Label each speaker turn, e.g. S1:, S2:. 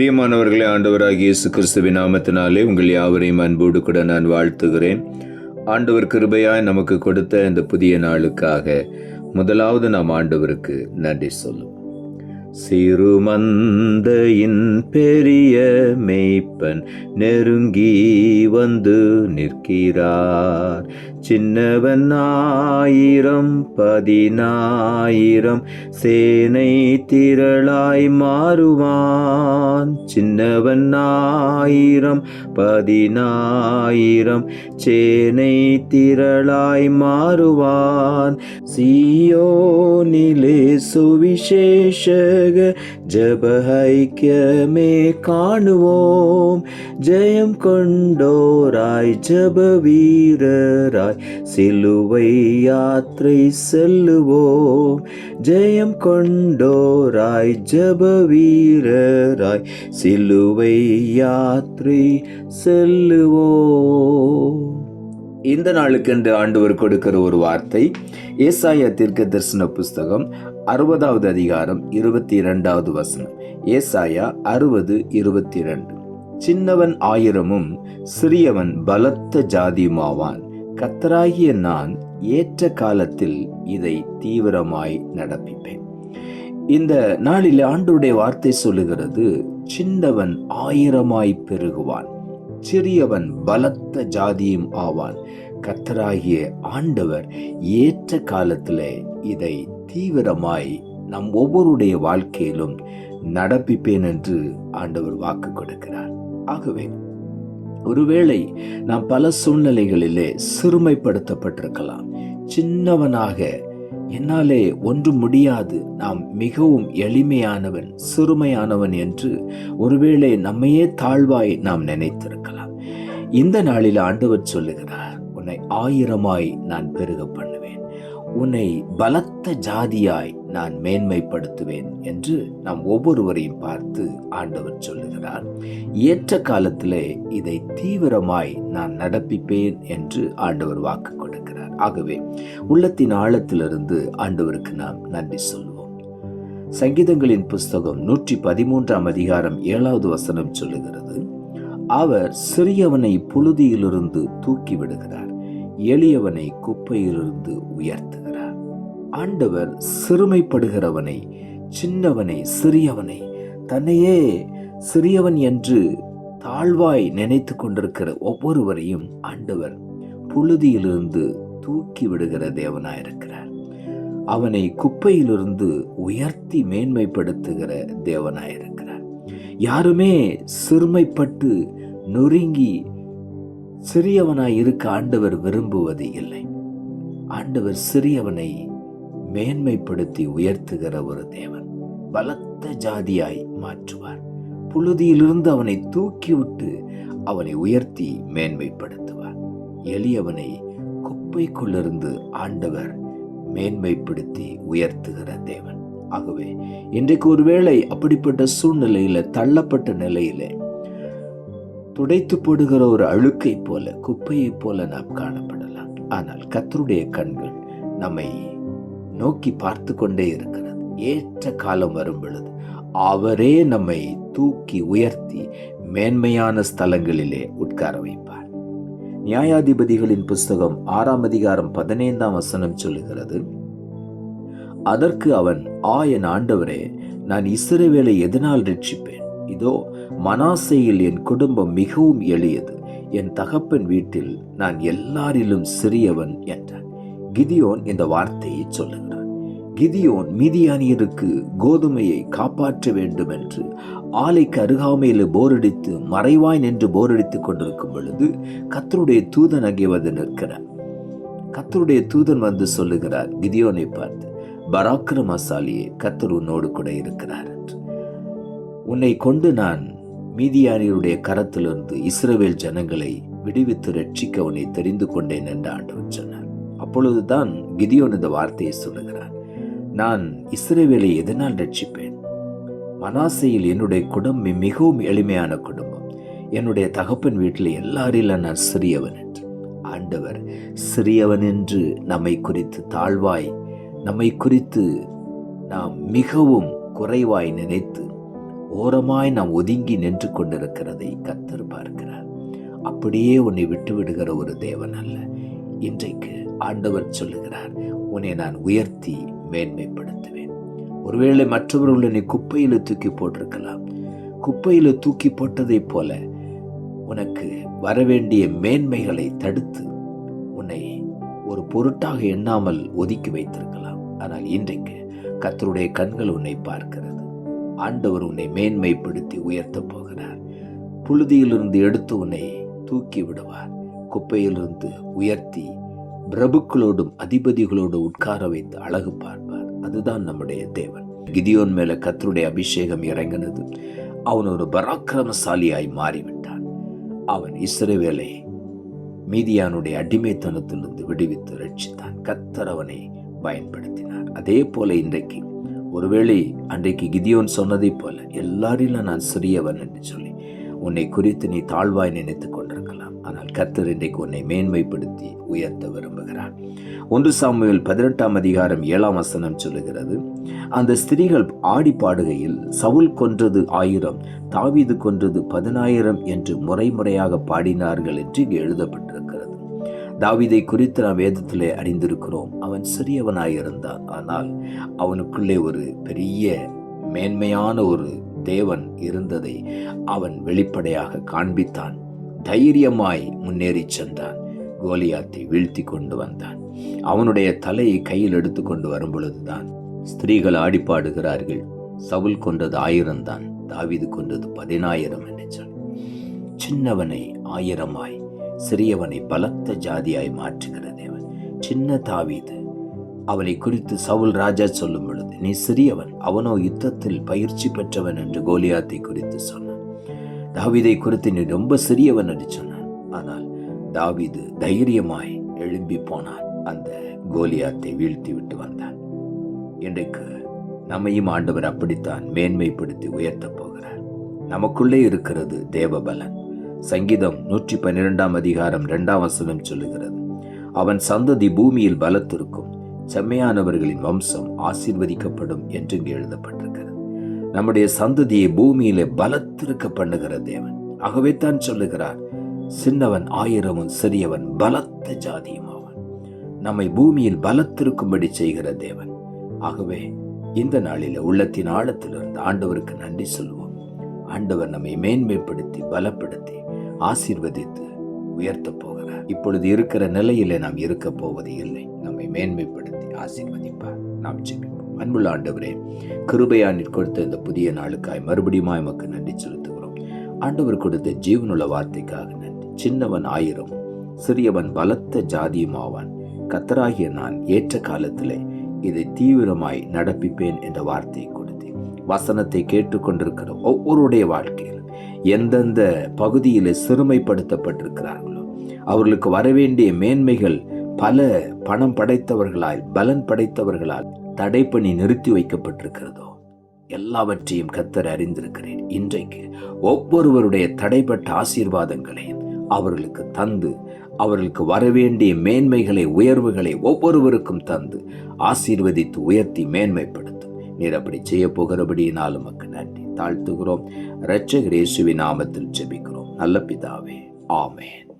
S1: பிரியமானவர்களே, ஆண்டவராகிய இயேசு கிறிஸ்துவின் நாமத்தினாலே உங்கள் யாவரையும் அன்போடு கூட நான் வாழ்த்துகிறேன். ஆண்டவர் கிருபையாய் நமக்கு கொடுத்த இந்த புதிய நாளுக்காக முதலாவது நாம் ஆண்டவருக்கு நன்றி சொல்லுவோம். சிறுமந்தையின் பெரிய மேய்ப்பன் நெருங்கி வந்து நிற்கிறார். சின்னவன் 1000 10,000 சேனை திரளாய் மாறுவான். சின்னவன் 1000 10,000 சேனை திரளாய் மாறுவான். சீயோனிலே சுவிசேஷக ஜெப ஐக்கியமே காணுவோம். ஜெயம் கொண்டோராய் ஜெப வீரராய் சிலுவை யாத்திரை செல்லுவோம். ஜெயம் கொண்டோராய் ஜெப வீரராய் சிலுவை யாத்திரை செல்லுவோம். இந்த நாளுக்கென்று ஆண்டவர் கொடுக்கிற ஒரு வார்த்தை ஏசாயா தீர்க்கதரிசன புஸ்தகம் 60வது அதிகாரம் 22வது வசனம். ஏசாயா 60:22. சின்னவன் 1000 சிறியவன் பலத்த ஜாதியுமாவான். கர்த்தராகிய நான் ஏற்ற காலத்தில் இதை தீவிரமாய் நடப்பிப்பேன். இந்த நாளில் ஆண்டவருடைய வார்த்தை சொல்லுகிறது, சின்னவன் 1000 பெருகுவான், சிறியவன் பலத்த ஜாதியும் ஆவான். கர்த்தராகிய ஆண்டவர் ஏற்ற காலத்திலே இதை தீவிரமாய் நம் ஒவ்வொருடைய வாழ்க்கையிலும் நடப்பிப்பேன் என்று ஆண்டவர் வாக்கு கொடுக்கிறார். ஆகவே ஒருவேளை நாம் பல சூழ்நிலைகளிலே சிறுமைப்படுத்தப்பட்டிருக்கலாம். சின்னவனாக என்னாலே ஒன்று முடியாது, நாம் மிகவும் எளிமையானவன், சிறுமையானவன் என்று ஒருவேளை நம்மையே தாழ்வாய் நாம் நினைத்திருக்கலாம். இந்த நாளில் ஆண்டவர் சொல்லுகிறார், உன்னை 1000 நான் பெருக பண்ணுவேன், உன்னை பலத்த ஜாதியாய் நான் மேன்மைப்படுத்துவேன் என்று நாம் ஒவ்வொருவரையும் பார்த்து ஆண்டவர் சொல்லுகிறார். ஏற்ற காலத்திலே இதை தீவிரமாய் நான் நடப்பிப்பேன் என்று ஆண்டவர் வாக்கு கொடுக்கிறார். ஆகவே உள்ளத்தின் ஆழத்திலிருந்து ஆண்டவருக்கு நாம் நன்றி சொல்லுவோம். சங்கீதங்களின் புஸ்தகம் 113ஆம் அதிகாரம் 7வது வசனம் சொல்லுகிறது, அவர் சிறியவனை புழுதியிலிருந்து தூக்கி விடுகிறார், எளியவனை குப்பையிலிருந்து உயர்த்துகிறார். ஆண்டவர் சிறுமைப்படுகிறவனை, சின்னவனை, சிறியவனை, தன்னையே சிறியவன் என்று தாழ்வாய் நினைத்து கொண்டிருக்கிற ஒவ்வொருவரையும் ஆண்டவர் புழுதியிலிருந்து தூக்கி விடுகிற தேவனாயிருக்கிறார். அவனை குப்பையிலிருந்து உயர்த்தி மேன்மைப்படுத்துகிற தேவனாயிருக்கிறார். யாருமே சிறுமைப்பட்டு நொறுங்கி சிறியவனாய் இருக்க ஆண்டவர் விரும்புவது இல்லை. ஆண்டவர் சிறியவனை மேன்மைப்படுத்தி உயர்த்துகிற ஒரு தேவன். பலத்த ஜாதியாய் மாற்றுவார். புழுதியிலிருந்து அவனை தூக்கிவிட்டு அவனை உயர்த்தி மேன்மைப்படுத்துவார். எளியவனை குப்பைக்குள்ளிருந்து ஆண்டவர் மேன்மைப்படுத்தி உயர்த்துகிற தேவன். ஆகவே இன்றைக்கு ஒருவேளை அப்படிப்பட்ட சூழ்நிலையில, தள்ளப்பட்ட நிலையில, துடைத்து போடுகிற ஒரு அழுக்கை போல, குப்பையை போல நாம் காணப்படலாம். ஆனால் கர்த்தருடைய கண்கள் நம்மை நோக்கி பார்த்து கொண்டே இருக்கிறது. ஏற்ற காலம் வரும் பொழுது அவரே நம்மை தூக்கி உயர்த்தி மேன்மையான ஸ்தலங்களிலே உட்கார வைப்பார். நியாயாதிபதிகளின் புஸ்தகம் 6ஆம் அதிகாரம் 15ஆம் வசனம் சொல்லுகிறது, அதற்கு அவன், என் ஆண்டவரே, நான் இஸ்ரவேலை எதனால் ரட்சிப்பேன்? இதோ மனாசேயில் என் குடும்பம் மிகவும் எளியது, என் தகப்பன் வீட்டில் நான் எல்லாரிலும் சிறியவன் என்றான். கிதியோன் இந்த வார்த்தையை சொல்லுகிறான். கிதியோன் மீதியானியருக்கு கோதுமையை காப்பாற்ற வேண்டும் என்று ஆலைக்கு அருகாமையில் போரடித்து மறைவாய் நின்று போரடித்துக் கொண்டிருக்கும் பொழுது கர்த்தருடைய தூதன் அங்கே வந்து நிற்கிறார். கர்த்தருடைய தூதன் வந்து சொல்லுகிறார் கிதியோனை பார்த்து, பராக்கிரமசாலியே, கர்த்தர் உன்னோடு கூட இருக்கிறார் என்று. உன்னை கொண்டு நான் மீதியானியருடைய கரத்திலிருந்து இஸ்ரவேல் ஜனங்களை விடுவித்து ரட்சிக்க உன்னை தெரிந்து கொண்டேன் என்று ஆண்டவர் சொன்னார். அப்பொழுதுதான் கிதியோன் இந்த வார்த்தையை சொல்லுகிறார், நான் இஸ்ரவேலை எதனால் ரட்சிப்பேன்? மனாசேயில் என்னுடைய குடும்பம் மிகவும் எளிமையான குடும்பம், என்னுடைய தகப்பன் வீட்டில் எல்லாரிலும் நான் சிறியவன் என்று. ஆண்டவர் சிறியவன் என்று நம்மை குறித்து தாழ்வாய், நம்மை குறித்து நாம் மிகவும் குறைவாய் நினைத்து ஓரமாய் நாம் ஒதுங்கி நின்று கொண்டிருக்கிறதை கர்த்தர் பார்க்கிறார். அப்படியே உன்னை விட்டு விடுகிற ஒரு தேவன் அல்ல. இன்றைக்கு ஆண்டவர் சொல்லுகிறார், உன்னை நான் உயர்த்தி மேன்மைப்படுத்துவேன். ஒருவேளை மற்றவர்கள் உன்னை குப்பையில தூக்கி போட்டிருக்கலாம். குப்பையில தூக்கி போட்டதைப் போல உனக்கு வரவேண்டிய மேன்மைகளை தடுத்து உன்னை ஒரு பொருட்டாக எண்ணாமல் ஒதுக்கி வைத்திருக்கலாம். ஆனால் இன்றைக்கு கர்த்தருடைய கண்கள் உன்னை பார்க்கிறது. ஆண்டவர் உன்னை மேன்மைப்படுத்தி உயர்த்த போகிறார். புழுதியிலிருந்து எடுத்து உன்னை தூக்கி விடுவார். குப்பையிலிருந்து உயர்த்தி பிரபுக்களோடும் அதிபதிகளோடு உட்கார வைத்து அழகு பார்ப்பார். அதுதான் நம்முடைய தேவன். கிதியோன் மேல கர்த்தருடைய அபிஷேகம் இறங்கினது. அவன் ஒரு பராக்கிரமசாலியாய் மாறிவிட்டான். அவன் இஸ்ரவேலை மீதியானுடைய அடிமைத்தனத்திலிருந்து விடுவித்து ரட்சித்தான். கர்த்தர் அவனை பயன்படுத்தினார். அதே போல இன்றைக்கு ஒருவேளை அன்றைக்கு கிதியோன் சொன்னதை போல எல்லாரிலும் நான் சிறியவன் என்று சொல்லி உன்னை குறித்து நீ தாழ்வாய் நினைத்துக் கொண்டிருக்கலாம். ஆனால் கர்த்தர் இன்றைக்கு உன்னை மேன்மைப்படுத்தி உயர்த்த விரும்புகிறார். 1 சாமுவேல் 18:7 சொல்லுகிறது, அந்த ஸ்திரீகள் ஆடி பாடுகையில் சவுல் கொன்றது 1000, தாவீது கொன்றது 10,000 என்று முறையாக பாடினார்கள் என்று இங்கு எழுதப்பட்டிருக்கிறது. தாவீதை குறித்து நாம் வேதத்திலே அறிந்திருக்கிறோம். அவன் சிறியவனாயிருந்தான். ஆனால் அவனுக்குள்ளே ஒரு பெரிய மேன்மையான ஒரு தேவன் இருந்ததை அவன் வெளிப்படையாக காண்பித்தான். தைரியமாய் முன்னேறி சென்றான். கோலியாத்தை வீழ்த்தி கொண்டு வந்தான். அவனுடைய தலையை கையில் எடுத்து கொண்டு வரும் பொழுதுதான் ஸ்திரீகள் ஆடிப்பாடுகிறார்கள், சவுல் கொன்றது 1000 தான், தாவீது கொன்றது 10,000 என்று சொல்லி சின்னவனை 1000ஆய் சிறியவனை பலத்த ஜாதியாய் மாற்றுகிற தேவன். சின்ன தாவீது, அவனை குறித்து சவுல் ராஜா சொல்லும் பொழுது, நீ சிறியவன், அவனோ யுத்தத்தில் பயிற்சி பெற்றவன் என்று கோலியாத்தை குறித்து சொன்னான். தாவீதை குறித்து நீ ரொம்ப சிறியவன் என்று சொன்னான். ஆனால் தாவீது தைரியமாய் எழும்பி போனான். அந்த கோலியாத்தை வீழ்த்தி விட்டு வந்தான். இன்றைக்கு நம்மையும் ஆண்டவர் அப்படித்தான் மேன்மைப்படுத்தி உயர்த்த போகிறார். நமக்குள்ளே இருக்கிறது தேவபலன். சங்கீதம் 112:2 சொல்லுகிறது, அவன் சந்ததி பூமியில் பலத்திருக்கும், செம்மையானவர்களின் வம்சம் ஆசீர்வதிக்கப்படும் என்று இங்கு எழுதப்பட்டிருக்கிறது. நம்முடைய சந்ததியை பூமியிலே பலத்திருக்க பண்ணுகிற தேவன். ஆகவே தான் சொல்லுகிறார், சின்னவன் 1000 சிறியவன் பலத்த ஜாதியும் ஆவான். நம்மை பூமியில் பலத்திருக்கும்படி செய்கிற தேவன். ஆகவே இந்த நாளில் உள்ளத்தின் ஆழத்திலிருந்து ஆண்டவருக்கு நன்றி சொல்வோம். ஆண்டவர் நம்மை மேன்மைப்படுத்தி பலப்படுத்தி ஆசீர்வதித்து உயர்த்த போகிறார். இப்பொழுது இருக்கிற நிலையிலே நாம் இருக்க போவது இல்லை. நம்மை மேன்மைப்படுத்தி ஆசீர்வதிப்பார். நாம் ஜெபிப்போம். அன்புள்ள ஆண்டவரே, கிருபையா நீர் கொடுத்த இந்த புதிய நாளுக்காய் மறுபடியும் எமக்கு நன்றி செலுத்துகிறோம். ஆண்டவர் கொடுத்த ஜீவனுள்ள வார்த்தைக்காக நன்றி. சின்னவன் 1000 சிறியவன் பலத்த ஜாதியும் ஆவான். கர்த்தராகிய நான் ஏற்ற காலத்திலே இதை தீவிரமாய் நடப்பிப்பேன் என்ற வார்த்தையை கொடுத்து வசனத்தை கேட்டுக்கொண்டிருக்கிற ஒவ்வொருடைய வாழ்க்கையில் எந்தெந்த பகுதியில் சிறுமைப்படுத்தப்பட்டிருக்கிறார்களோ அவர்களுக்கு வரவேண்டிய மேன்மைகள் பல பணம் படைத்தவர்களால் பலன் படைத்தவர்களால் தடை பண்ணி நிறுத்தி வைக்கப்பட்டிருக்கிறதோ எல்லாவற்றையும் கர்த்தர் அறிந்திருக்கிறேன். இன்றைக்கு ஒவ்வொருவருடைய தடைப்பட்ட ஆசீர்வாதங்களையும் அவர்களுக்கு தந்து அவர்களுக்கு வரவேண்டிய மேன்மைகளை உயர்வுகளை ஒவ்வொருவருக்கும் தந்து ஆசீர்வதித்து உயர்த்தி மேன்மைப்படுத்தும். நீர் அப்படி செய்ய போகிறபடியினால் உமக்கு நன்றி தாழ்த்துகிறோம். இரட்சகர் இயேசுவின் நாமத்தில் ஜெபிக்கிறோம் நல்ல பிதாவே, ஆமென்.